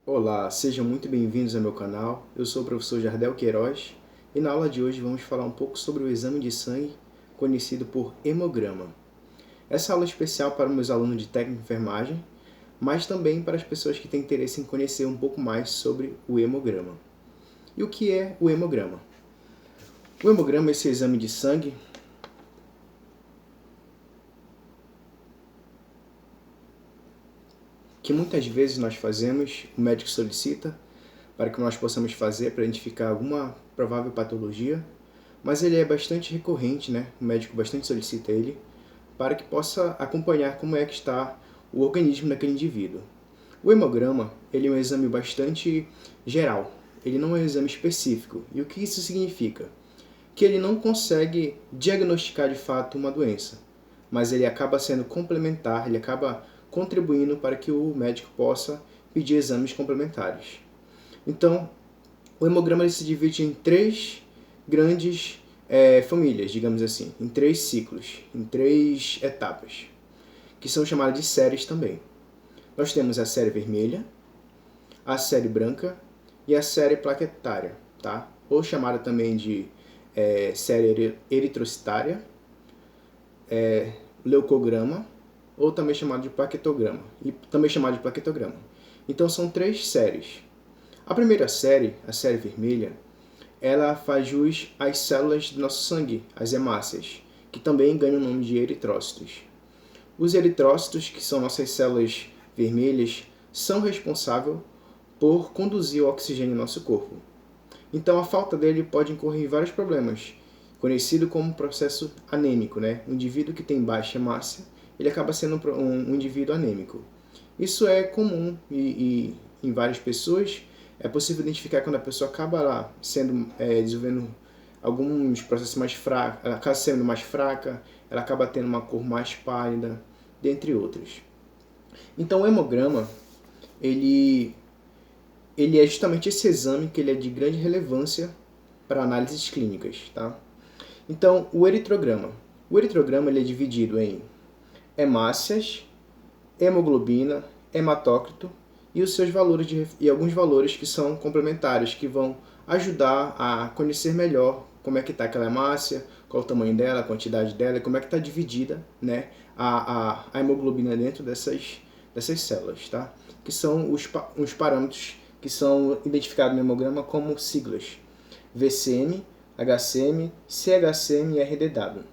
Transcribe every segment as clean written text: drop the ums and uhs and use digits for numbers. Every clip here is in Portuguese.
Olá, sejam muito bem-vindos ao meu canal. Eu sou o professor Jardel Queiroz e na aula de hoje vamos falar um pouco sobre o exame de sangue, conhecido por hemograma. Essa aula é especial para meus alunos de técnica de enfermagem, mas também para as pessoas que têm interesse em conhecer um pouco mais sobre o hemograma. E o que é o hemograma? O hemograma é esse exame de sangue que muitas vezes nós fazemos, o médico solicita para que nós possamos fazer para identificar alguma provável patologia, mas ele é bastante recorrente, né? O médico bastante solicita ele para que possa acompanhar como é que está o organismo daquele indivíduo. O hemograma, ele é um exame bastante geral, ele não é um exame específico. E o que isso significa? Que ele não consegue diagnosticar de fato uma doença, mas ele acaba sendo complementar, ele acaba contribuindo para que o médico possa pedir exames complementares. Então, o hemograma ele se divide em três grandes famílias, digamos assim, em três ciclos, em três etapas, que são chamadas de séries também. Nós temos a série vermelha, a série branca e a série plaquetária, tá? Ou chamada também de série eritrocitária, leucograma, ou também chamado de plaquetograma, e também chamado de plaquetograma. Então são três séries. A primeira série, a série vermelha, ela faz jus às células do nosso sangue, as hemácias, que também ganham o nome de eritrócitos. Os eritrócitos, que são nossas células vermelhas, são responsáveis por conduzir o oxigênio no nosso corpo. Então a falta dele pode incorrer em vários problemas, conhecido como processo anêmico, né? Um indivíduo que tem baixa hemácia, ele acaba sendo um indivíduo anêmico. Isso é comum e em várias pessoas. É possível identificar quando a pessoa acaba lá desenvolvendo alguns processos mais fracos, ela acaba sendo mais fraca, ela acaba tendo uma cor mais pálida, dentre outros. Então o hemograma, ele é justamente esse exame que ele é de grande relevância para análises clínicas, tá? Então, o eritrograma. O eritrograma ele é dividido em hemácias, hemoglobina, hematócrito e os seus valores e alguns valores que são complementares, que vão ajudar a conhecer melhor como é que está aquela hemácia, qual o tamanho dela, a quantidade dela, como é que está dividida, né, a hemoglobina dentro dessas células, tá? Que são os parâmetros que são identificados no hemograma como siglas: VCM, HCM, CHCM e RDW.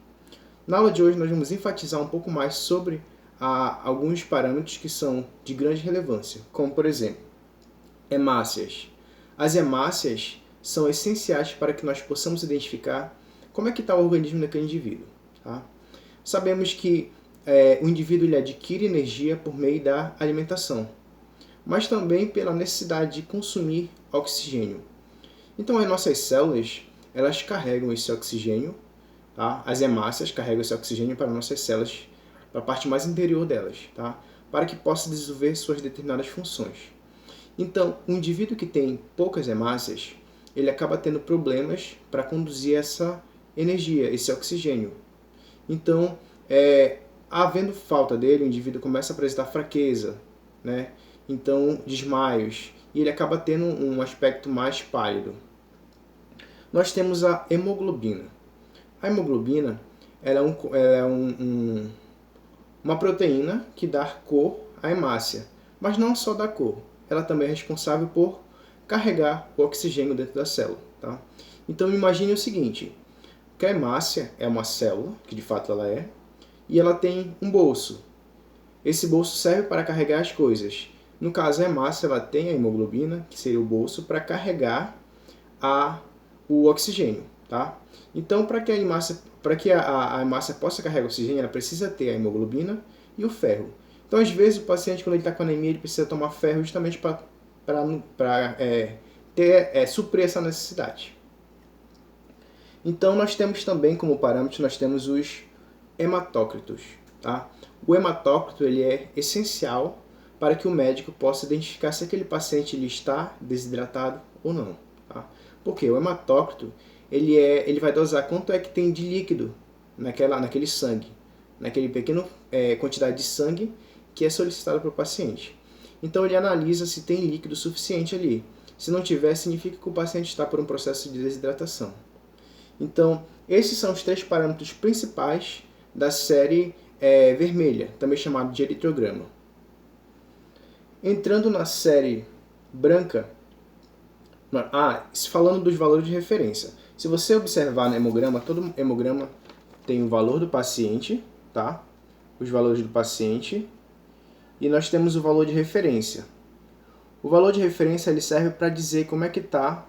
Na aula de hoje nós vamos enfatizar um pouco mais sobre alguns parâmetros que são de grande relevância, como por exemplo, hemácias. As hemácias são essenciais para que nós possamos identificar como é que está o organismo daquele indivíduo. Tá? Sabemos que o indivíduo ele adquire energia por meio da alimentação, mas também pela necessidade de consumir oxigênio. Então as nossas células, elas carregam esse oxigênio, tá? As hemácias carregam esse oxigênio para nossas células, para a parte mais interior delas, tá? Para que possa desenvolver suas determinadas funções. Então, um indivíduo que tem poucas hemácias, ele acaba tendo problemas para conduzir essa energia, esse oxigênio. Então, havendo falta dele, o indivíduo começa a apresentar fraqueza, né? Então, desmaios, e ele acaba tendo um aspecto mais pálido. Nós temos a hemoglobina. A hemoglobina ela é uma proteína que dá cor à hemácia, mas não só dá cor, ela também é responsável por carregar o oxigênio dentro da célula. Tá? Então imagine o seguinte, que a hemácia é uma célula, que de fato ela é, e ela tem um bolso. Esse bolso serve para carregar as coisas. No caso, a hemácia ela tem a hemoglobina, que seria o bolso, para carregar o oxigênio. Tá? Então, para que a hemácia possa carregar o oxigênio, ela precisa ter a hemoglobina e o ferro. Então, às vezes, o paciente, quando ele está com anemia, ele precisa tomar ferro justamente para suprir essa necessidade. Então, nós temos também como parâmetro, nós temos os hematócritos. Tá? O hematócrito ele é essencial para que o médico possa identificar se aquele paciente ele está desidratado ou não. Tá? Porque o hematócrito ele vai dosar quanto é que tem de líquido naquele sangue, naquele pequeno quantidade de sangue que é solicitada para o paciente. Então ele analisa se tem líquido suficiente ali. Se não tiver, significa que o paciente está por um processo de desidratação. Então, esses são os 3 parâmetros principais da série vermelha, também chamado de eritrograma. Entrando na série branca, falando dos valores de referência. Se você observar no hemograma, todo hemograma tem o valor do paciente, tá? Os valores do paciente, e nós temos o valor de referência. O valor de referência ele serve para dizer como é que está,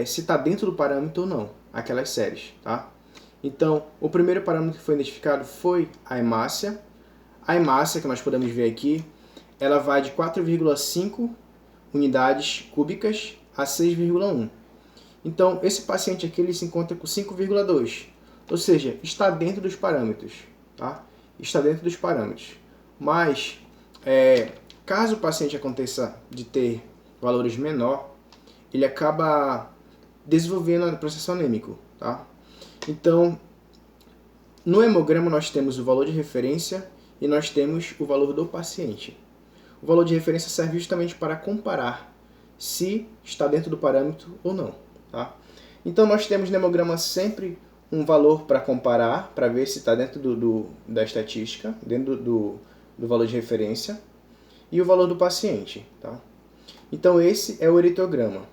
se está dentro do parâmetro ou não, aquelas séries, tá? Então, o primeiro parâmetro que foi identificado foi a hemácia. A hemácia, que nós podemos ver aqui, ela vai de 4,5 unidades cúbicas a 6,1. Então, esse paciente aqui ele se encontra com 5,2, ou seja, está dentro dos parâmetros, tá? Está dentro dos parâmetros. Mas, caso o paciente aconteça de ter valores menor, ele acaba desenvolvendo o processo anêmico, tá? Então, no hemograma nós temos o valor de referência e nós temos o valor do paciente. O valor de referência serve justamente para comparar se está dentro do parâmetro ou não, tá? Então nós temos no hemograma sempre um valor para comparar, para ver se está dentro da estatística, dentro do valor de referência, e o valor do paciente, tá? Então esse é o eritrograma.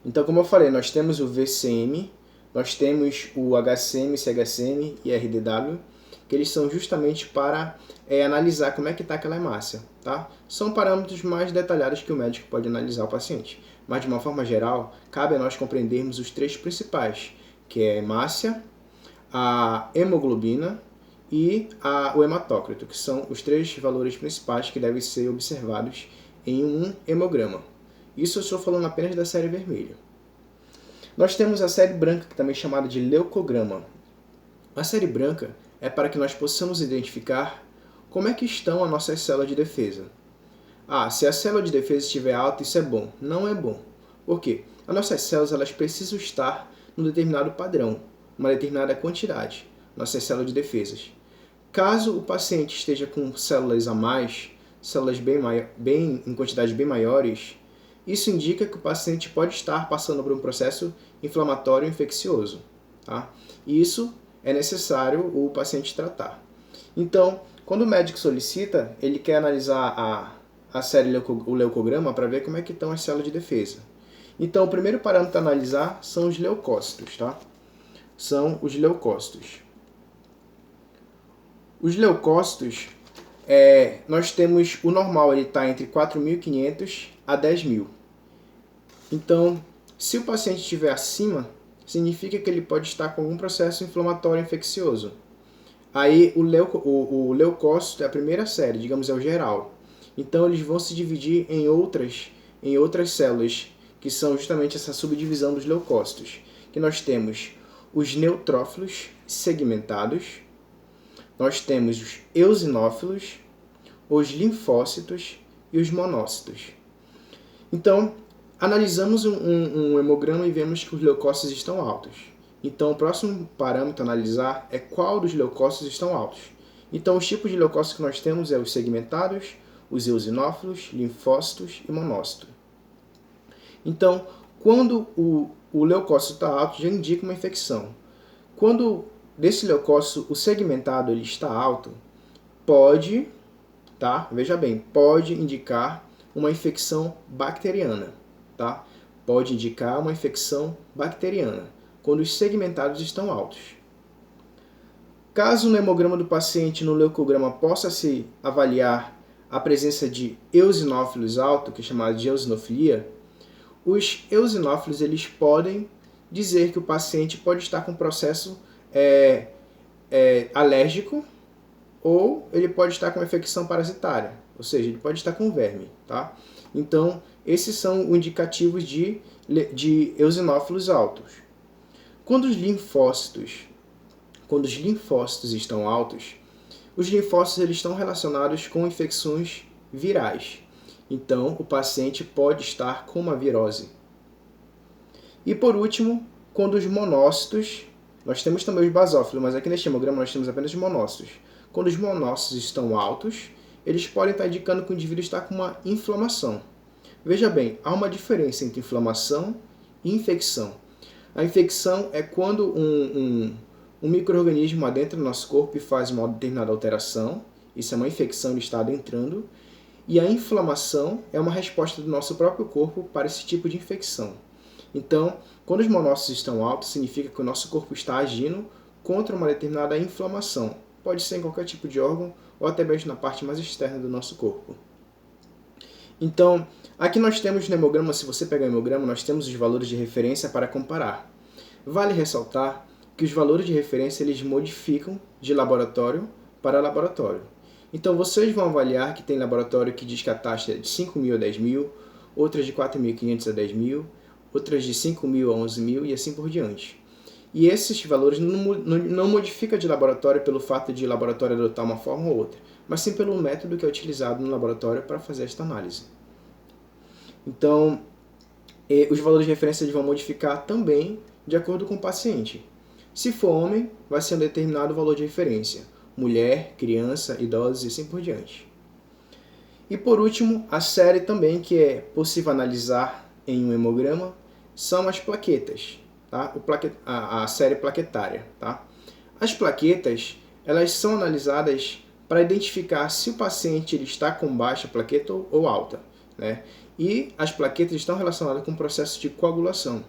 Então, como eu falei, nós temos o VCM, nós temos o HCM, CHCM e RDW, que eles são justamente para analisar como é que está aquela hemácia, tá? São parâmetros mais detalhados que o médico pode analisar o paciente, mas de uma forma geral, cabe a nós compreendermos os 3 principais, que é a hemácia, a hemoglobina e o hematócrito, que são os 3 valores principais que devem ser observados em um hemograma. Isso eu estou falando apenas da série vermelha. Nós temos a série branca, que também é chamada de leucograma. A série branca é para que nós possamos identificar como é que estão as nossas células de defesa. Se a célula de defesa estiver alta, isso é bom. Não é bom. Por quê? As nossas células elas precisam estar num determinado padrão, uma determinada quantidade, nossas células de defesas. Caso o paciente esteja com células a mais, células em quantidades bem maiores, isso indica que o paciente pode estar passando por um processo inflamatório infeccioso, tá? E isso é necessário o paciente tratar. Então, quando o médico solicita, ele quer analisar a série o leucograma para ver como é que estão as células de defesa. Então, o primeiro parâmetro a analisar são os leucócitos, tá? São os leucócitos. Os leucócitos, nós temos o normal, ele está entre 4.500 a 10.000. Então, se o paciente estiver acima, significa que ele pode estar com algum processo inflamatório infeccioso. Aí o leucócito é a primeira série, digamos, é o geral. Então eles vão se dividir em outras células, que são justamente essa subdivisão dos leucócitos. Que nós temos os neutrófilos segmentados, nós temos os eosinófilos, os linfócitos e os monócitos. Então, analisamos um hemograma e vemos que os leucócitos estão altos. Então, o próximo parâmetro a analisar é qual dos leucócitos estão altos. Então, os tipos de leucócitos que nós temos os segmentados, os eosinófilos, linfócitos e monócitos. Então, quando o leucócito está alto, já indica uma infecção. Quando desse leucócito o segmentado ele está alto, pode, tá? Veja bem, pode indicar uma infecção bacteriana, tá? Pode indicar uma infecção bacteriana quando os segmentados estão altos. Caso no hemograma do paciente no leucograma possa se avaliar a presença de eosinófilos alto, que é chamado de eosinofilia, os eosinófilos eles podem dizer que o paciente pode estar com processo alérgico ou ele pode estar com infecção parasitária, ou seja, ele pode estar com verme, tá? Então, esses são indicativos de eosinófilos altos. Quando os linfócitos estão altos, os linfócitos eles estão relacionados com infecções virais. Então, o paciente pode estar com uma virose. E por último, quando os monócitos, nós temos também os basófilos, mas aqui neste hemograma nós temos apenas os monócitos. Quando os monócitos estão altos, eles podem estar indicando que o indivíduo está com uma inflamação. Veja bem, há uma diferença entre inflamação e infecção. A infecção é quando um micro-organismo adentra no nosso corpo e faz uma determinada alteração. Isso é uma infecção, ele está adentrando. E a inflamação é uma resposta do nosso próprio corpo para esse tipo de infecção. Então, quando os monócitos estão altos, significa que o nosso corpo está agindo contra uma determinada inflamação. Pode ser em qualquer tipo de órgão ou até mesmo na parte mais externa do nosso corpo. Então, aqui nós temos no hemograma, se você pegar o hemograma, nós temos os valores de referência para comparar. Vale ressaltar que os valores de referência eles modificam de laboratório para laboratório. Então, vocês vão avaliar que tem laboratório que diz que a taxa é de 5.000 a 10.000, outras de 4.500 a 10.000, outras de 5.000 a 11.000 e assim por diante. E esses valores não modificam de laboratório pelo fato de o laboratório adotar uma forma ou outra, mas sim pelo método que é utilizado no laboratório para fazer esta análise. Então, os valores de referência eles vão modificar também de acordo com o paciente. Se for homem, vai ser um determinado valor de referência. Mulher, criança, idosos e assim por diante. E por último, a série também que é possível analisar em um hemograma são as plaquetas, tá? A série plaquetária. Tá? As plaquetas elas são analisadas para identificar se o paciente ele está com baixa plaqueta ou alta. Né? E as plaquetas estão relacionadas com o processo de coagulação.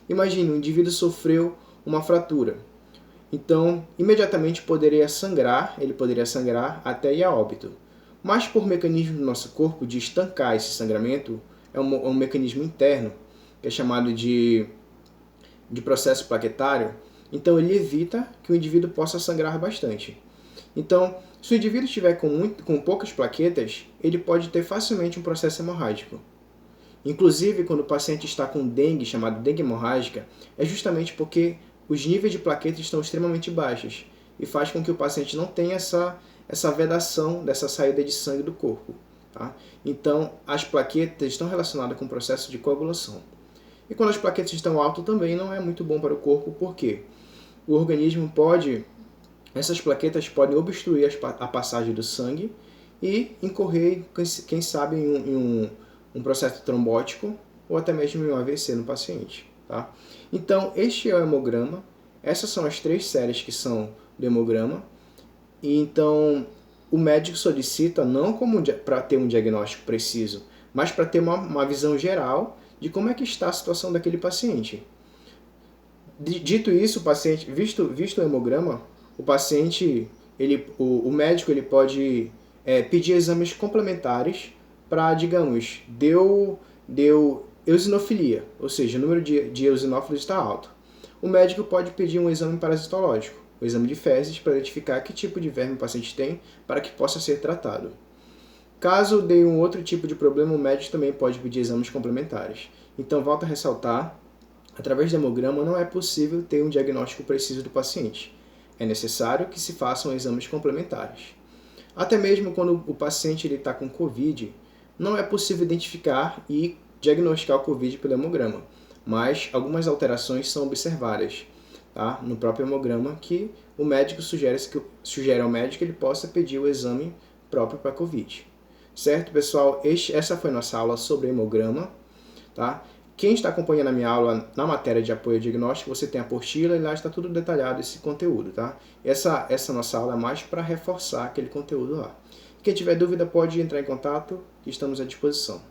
Imagine, um indivíduo sofreu uma fratura. Então, imediatamente ele poderia sangrar até ir a óbito. Mas por mecanismo do nosso corpo de estancar esse sangramento, é um mecanismo interno, que é chamado de processo plaquetário, então ele evita que o indivíduo possa sangrar bastante. Então, se o indivíduo estiver com poucas plaquetas, ele pode ter facilmente um processo hemorrágico. Inclusive, quando o paciente está com dengue, chamado dengue hemorrágica, é justamente porque os níveis de plaquetas estão extremamente baixos e faz com que o paciente não tenha essa vedação dessa saída de sangue do corpo. Tá? Então, as plaquetas estão relacionadas com o processo de coagulação. E quando as plaquetas estão altas também não é muito bom para o corpo, porque o organismo essas plaquetas podem obstruir a passagem do sangue e incorrer, quem sabe, em um processo trombótico ou até mesmo em um AVC no paciente. Tá? Então, este é o hemograma. Essas são as 3 séries que são do hemograma. E então, o médico solicita não como para ter um diagnóstico preciso, mas para ter uma visão geral de como é que está a situação daquele paciente. Dito isso, o paciente, visto o hemograma, o paciente, o médico ele pode pedir exames complementares para, digamos, deu eosinofilia, ou seja, o número de eosinófilos está alto. O médico pode pedir um exame parasitológico, o exame de fezes, para identificar que tipo de verme o paciente tem para que possa ser tratado. Caso dê um outro tipo de problema, o médico também pode pedir exames complementares. Então, volto a ressaltar, através do hemograma não é possível ter um diagnóstico preciso do paciente. É necessário que se façam exames complementares. Até mesmo quando o paciente está com COVID, não é possível identificar e diagnosticar o COVID pelo hemograma, mas algumas alterações são observadas, tá? No próprio hemograma, que o médico sugere ao médico que ele possa pedir o exame próprio para COVID. Certo, pessoal? Essa foi nossa aula sobre hemograma. Tá? Quem está acompanhando a minha aula na matéria de apoio ao diagnóstico, você tem a apostila e lá está tudo detalhado esse conteúdo. Tá? Essa nossa aula é mais para reforçar aquele conteúdo lá. Quem tiver dúvida pode entrar em contato, que estamos à disposição.